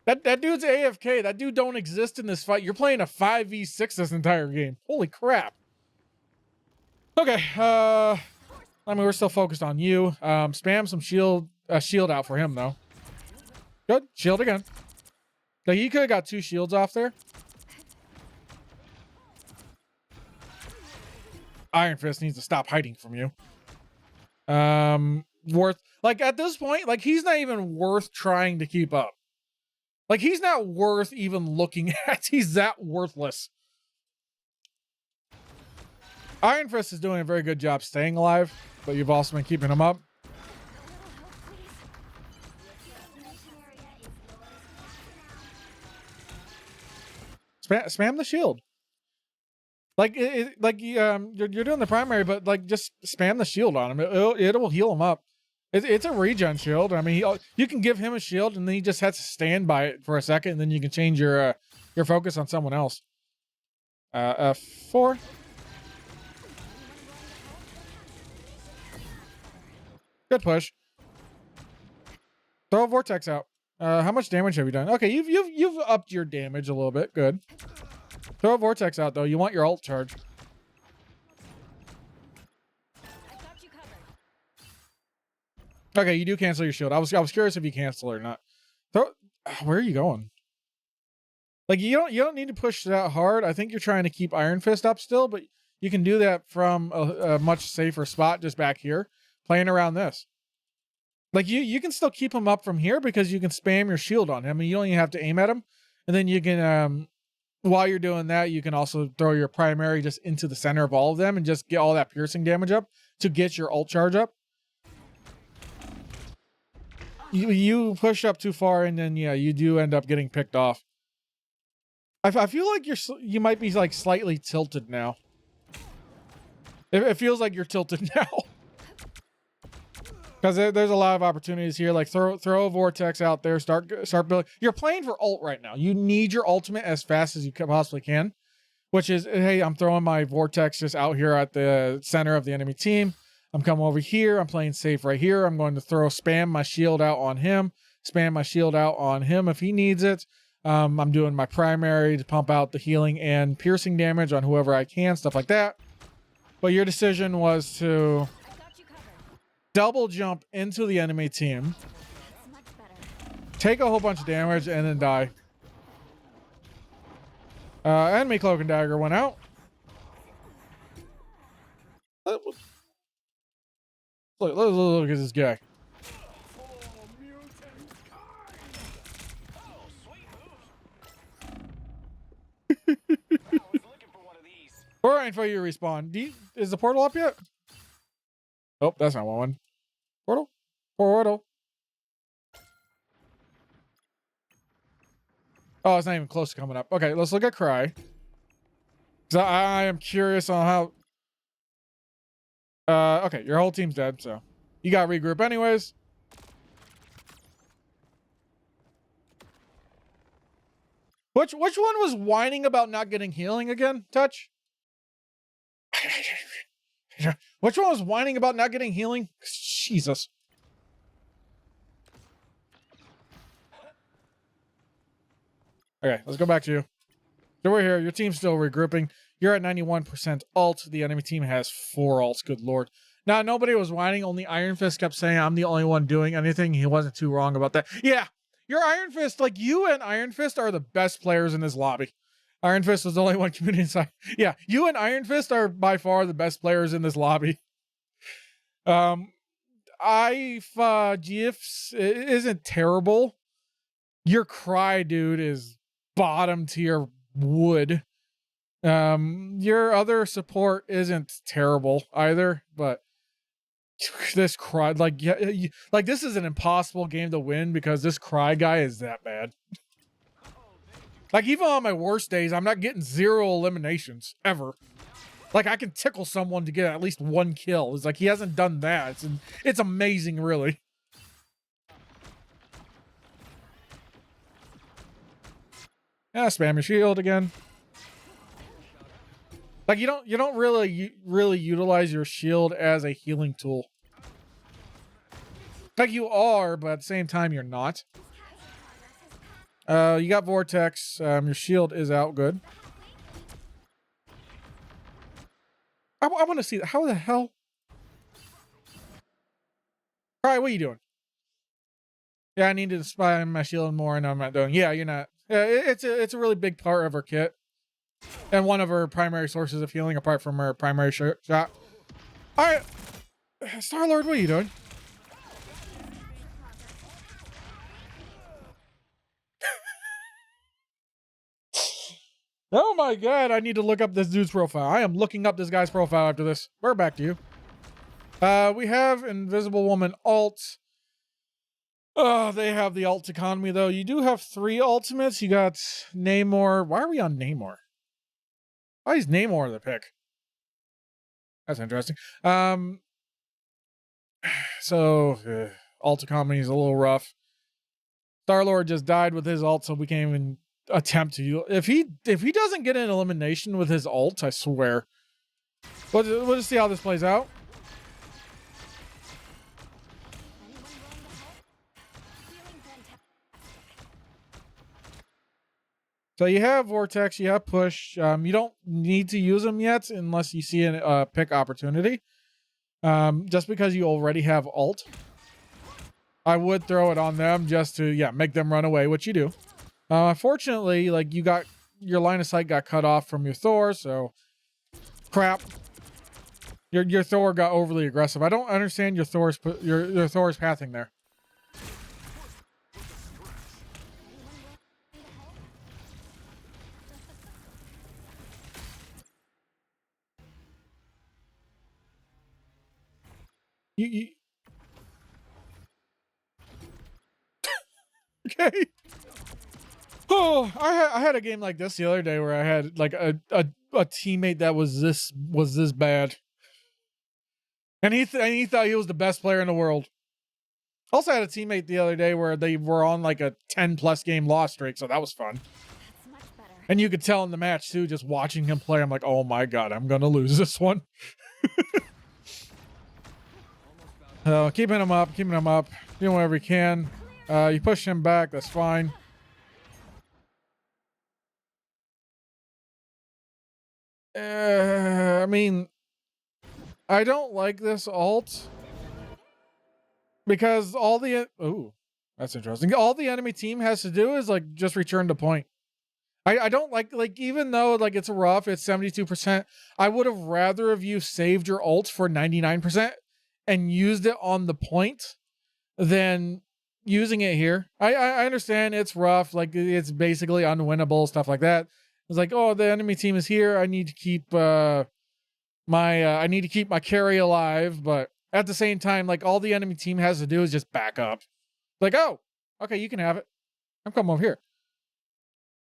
That dude's AFK. That dude don't exist in this fight. You're playing a 5v6 this entire game. Holy crap. Okay, I mean, we're still focused on you. Spam some shield out for him though. Good. Shield again. Like, you could have got 2 shields off there. Iron Fist needs to stop hiding from you. Worth, like, at this point, like, he's not even worth trying to keep up. Like, he's not worth even looking at. He's that worthless. Iron Fist is doing a very good job staying alive, but you've also been keeping him up. Spam the shield. Like you're doing the primary, but like just spam the shield on him. It'll heal him up. It's a regen shield. I mean, you can give him a shield, and then he just has to stand by it for a second, and then you can change your focus on someone else. F4. Good push. Throw a vortex out. How much damage have you done? Okay, you've upped your damage a little bit. Good. Throw a vortex out though. You want your ult charge. I've got you covered. Okay, you do cancel your shield. I was curious if you cancel or not. Throw. Where are you going? Like you don't need to push that hard. I think you're trying to keep Iron Fist up still, but you can do that from a much safer spot just back here, playing around this. Like you can still keep him up from here because you can spam your shield on him and you don't even have to aim at him. And then you can while you're doing that, you can also throw your primary just into the center of all of them and just get all that piercing damage up to get your ult charge up. You push up too far and then yeah, you do end up getting picked off. I feel like you might be like slightly tilted now. It feels like you're tilted now. Because there's a lot of opportunities here. Like throw a vortex out there. Start building. You're playing for ult right now. You need your ultimate as fast as you possibly can. Which is, hey, I'm throwing my vortex just out here at the center of the enemy team. I'm coming over here. I'm playing safe right here. I'm going to spam my shield out on him. Spam my shield out on him if he needs it. I'm doing my primary to pump out the healing and piercing damage on whoever I can. Stuff like that. But your decision was to I've got you covered. double jump into the enemy team, That's much better. take a whole bunch of damage, and then die. Enemy cloak and dagger went out. Look at this guy. We're waiting for you to respawn. Is the portal up yet? Oh, that's not one. Portal? Portal. Oh, it's not even close to coming up. Okay, let's look at Cry. So I am curious on how... okay, your whole team's dead, so... You got to regroup anyways. Which one was whining about not getting healing again, Touch? Which one was whining about not getting healing? Jesus. Okay, let's go back to you. So we're here. Your team's still regrouping. You're at 91% ult. The enemy team has 4 ults. Good lord. Now, nobody was whining. Only Iron Fist kept saying, I'm the only one doing anything. He wasn't too wrong about that. Yeah, your Iron Fist, like you and Iron Fist are the best players in this lobby. Iron Fist was the only one committing inside. Yeah, you and Iron Fist are by far the best players in this lobby. GIFs isn't terrible. Your Cry dude is bottom tier wood. Your other support isn't terrible either, but this Cry, like, yeah, like this is an impossible game to win because this Cry guy is that bad. Like, even on my worst days, I'm not getting 0 eliminations ever. Like, I can tickle someone to get at least 1 kill. It's like he hasn't done that. It's amazing, really. Yeah, spam your shield again. Like you don't really utilize your shield as a healing tool. Like you are, but at the same time you're not. You got Vortex. Your shield is out. Good. I want to see that. How the hell? All right, what are you doing? Yeah, I need to spam my shield more, and I'm not doing. Yeah, you're not. Yeah, it's a really big part of her kit, and one of her primary sources of healing, apart from her primary shot. All right, Star-Lord, what are you doing? Oh my god, I need to look up this dude's profile. I am looking up this guy's profile after this. We're back to you. We have Invisible Woman ult. Oh, they have the ult economy though. You do have 3 ultimates. You got Namor. Why are we on Namor? Why is Namor the pick? That's interesting. So ult economy is a little rough. Star-Lord just died with his ult, so we can't even attempt to. If he doesn't get an elimination with his ult, I swear. We'll just see how this plays out. So you have Vortex, you have Push. You don't need to use them yet unless you see a pick opportunity. Just because you already have ult, I would throw it on them just to make them run away, which you do. Unfortunately, like you got your line of sight got cut off from your Thor, so crap. Your Thor got overly aggressive. I don't understand your Thor's pathing there. You okay? Oh, I had a game like this the other day where I had like a teammate that was this bad, and he thought he was the best player in the world. Also had a teammate the other day where they were on like a 10+ game loss streak, so that was fun. That's much better. And you could tell in the match too, just watching him play. I'm like, oh my god, I'm gonna lose this one. Keeping him up, doing whatever you can. You push him back, that's fine. I mean, I don't like this ult because that's interesting. All the enemy team has to do is like just return to point. I don't like even though like it's rough, it's 72%. I would have rather have you saved your ult for 99% and used it on the point than using it here. I understand it's rough, like it's basically unwinnable, stuff like that. It's like, oh, the enemy team is here. I need to keep my carry alive, but at the same time, like all the enemy team has to do is just back up. Like, oh, okay, you can have it. I'm coming over here.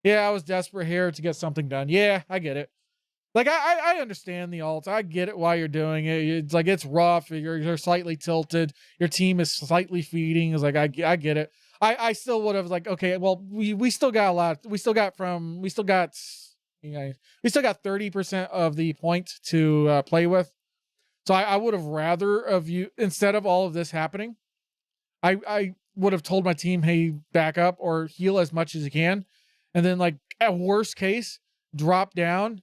Yeah, I was desperate here to get something done. Yeah, I get it. Like I understand the ult. I get it why you're doing it. It's like it's rough. You're slightly tilted. Your team is slightly feeding. It's like I get it. I still would have like, okay, well we still got a lot. We still got 30% of the point to play with. So I would have rather of you, instead of all of this happening, I would have told my team, hey, back up or heal as much as you can. And then like at worst case, drop down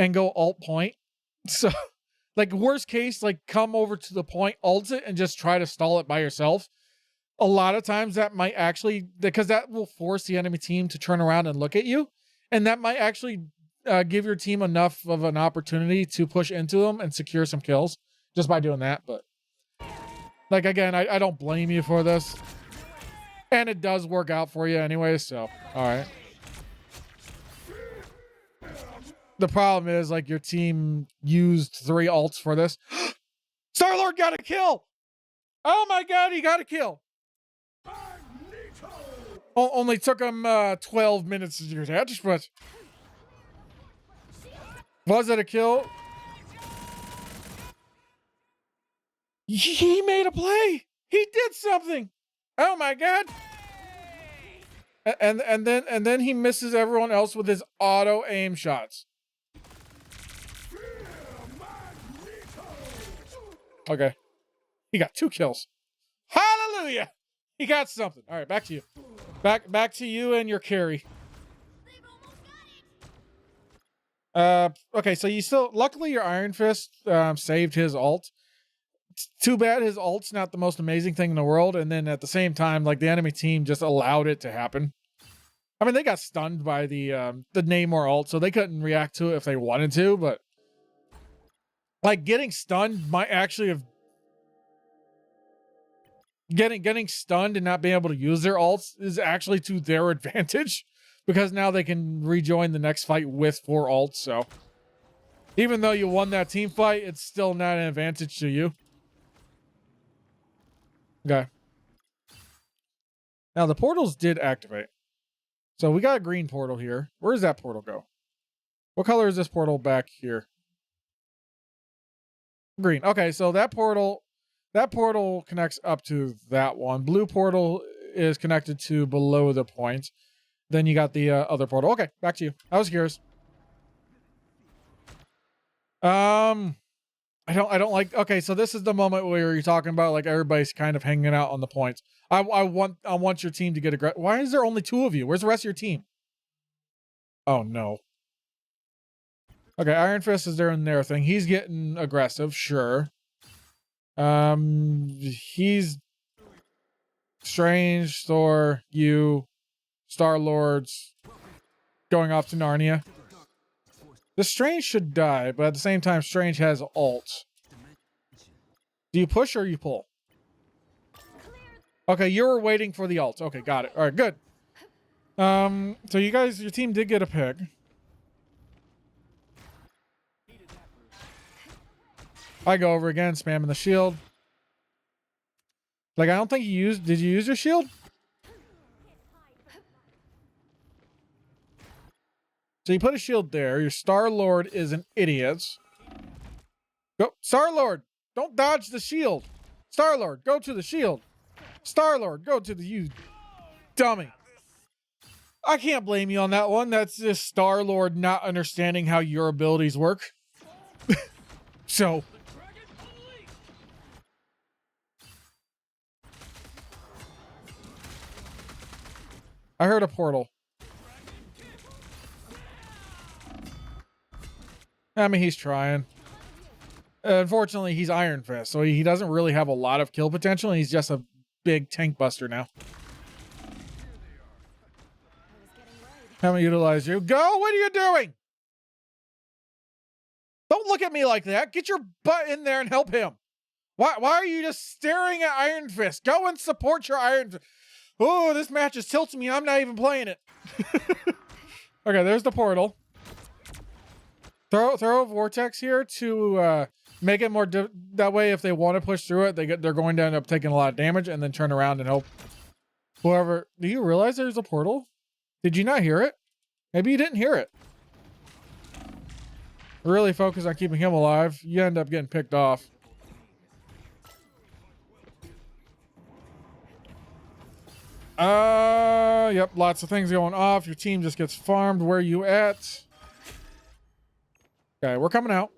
and go alt point. So like worst case, like come over to the point, ult it, and just try to stall it by yourself. A lot of times that might actually, because that will force the enemy team to turn around and look at you. And that might actually give your team enough of an opportunity to push into them and secure some kills just by doing that. But like, again, I don't blame you for this. And it does work out for you anyway, so, all right. The problem is, like, your team used 3 ults for this. Star-Lord got a kill! Oh my god, he got a kill! Only took him 12 minutes to do that, but... Was it a kill? He made a play! He did something! Oh my god! And then he misses everyone else with his auto aim shots. Okay. He got 2 kills. Hallelujah! He got something. All right, back to you. Back to you and your carry. Okay, so you still, luckily your Iron Fist saved his ult. It's too bad his ult's not the most amazing thing in the world, and then at the same time, like the enemy team just allowed it to happen. I mean, they got stunned by the Namor ult, so they couldn't react to it if they wanted to, but like getting stunned might actually have getting stunned and not being able to use their ults is actually to their advantage because now they can rejoin the next fight with 4 ults. So even though you won that team fight, it's still not an advantage to you. Okay. Now the portals did activate. So we got a green portal here. Where does that portal go? What color is this portal back here? Green. Okay, so that portal connects up to that one. Blue portal is connected to below the point. Then you got the other portal. Okay, back to you. I was curious. I don't like. Okay, so this is the moment where you're talking about like everybody's kind of hanging out on the points. I want your team to get aggressive. Why is there only 2 of you? Where's the rest of your team? Oh no. Okay, Iron Fist is doing their thing. He's getting aggressive, sure. He's Strange, Thor, you, Star-Lord's going off to Narnia. The Strange should die, but at the same time, Strange has ult. Do you push or you pull? Okay, you were waiting for the ult. Okay, got it. All right, good. So you guys, your team did get a pick. I go over again, spamming the shield. Like, I don't think you used... Did you use your shield? So you put a shield there. Your Star-Lord is an idiot. Go. Star-Lord, don't dodge the shield. Star-Lord, go to the shield. Star-Lord, go to the... You dummy. I can't blame you on that one. That's just Star-Lord not understanding how your abilities work. So... I heard a portal. I mean, he's trying. Unfortunately, he's Iron Fist, so he doesn't really have a lot of kill potential, and he's just a big tank buster now. Haven't utilized you. Go! What are you doing? Don't look at me like that. Get your butt in there and help him. Why are you just staring at Iron Fist? Go and support your Iron Fist. Oh, this match is tilting me. I'm not even playing it. Okay, there's the portal. Throw a vortex here to make it more that way. If they want to push through it, they're going to end up taking a lot of damage and then turn around and hope. Whoever, do you realize there's a portal? Did you not hear it? Maybe you didn't hear it. Really focus on keeping him alive. You end up getting picked off. Yep, lots of things going off. Your team just gets farmed. Where you at? Okay, we're coming out.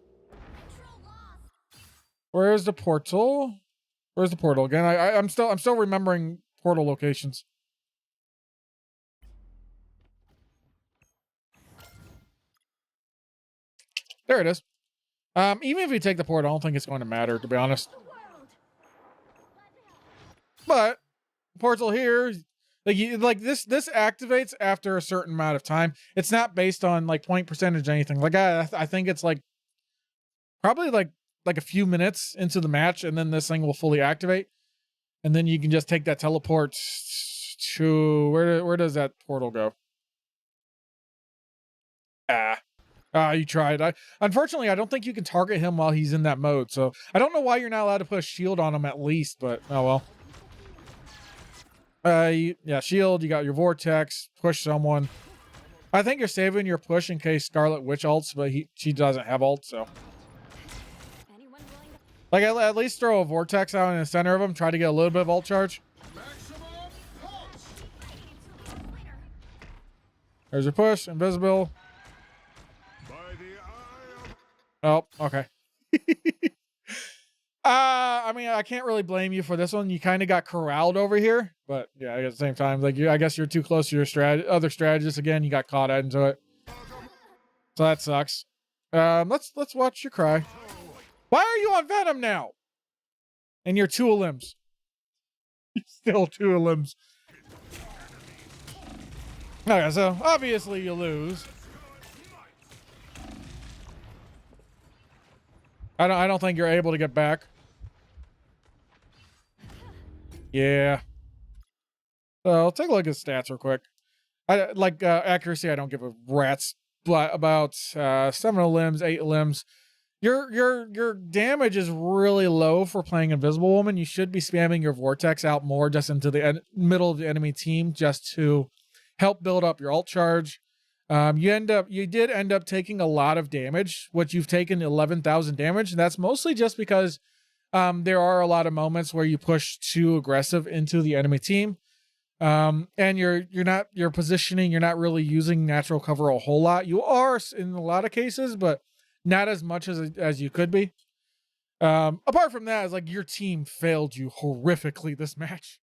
Where's the portal? Where's the portal again? I'm still remembering portal locations. There it is. Even if you take the portal, I don't think it's going to matter, to be honest. But portal here, like this activates after a certain amount of time. It's not based on like point percentage or anything. Like I think it's like probably like a few minutes into the match, and then this thing will fully activate, and then you can just take that teleport to where does that portal go? You tried. Unfortunately, I don't think you can target him while he's in that mode. So I don't know why you're not allowed to put a shield on him at least, but oh well. Yeah, shield. You got your vortex. Push someone. I think you're saving your push in case Scarlet Witch ults, but she doesn't have ult, so. Like at least throw a vortex out in the center of him. Try to get a little bit of ult charge. There's your push. Invisible. Oh, okay. I mean, I can't really blame you for this one. You kind of got corralled over here, but yeah, at the same time, like I guess you're too close to your other strategists again. You got caught into it, so that sucks. Let's watch you cry. Why are you on Venom now? And you're two limbs. Still two limbs. Okay, so obviously you lose. I don't think you're able to get back. Yeah. So I'll take a look at stats real quick. I like accuracy. I don't give a rat's but about 7 limbs, 8 limbs. Your damage is really low for playing Invisible Woman. You should be spamming your vortex out more just into the middle of the enemy team just to help build up your ult charge. You did end up taking a lot of damage, which you've taken 11,000 damage. And that's mostly just because there are a lot of moments where you push too aggressive into the enemy team. And your positioning, you're not really using natural cover a whole lot. You are in a lot of cases, but not as much as you could be. Apart from that, it's like your team failed you horrifically this match.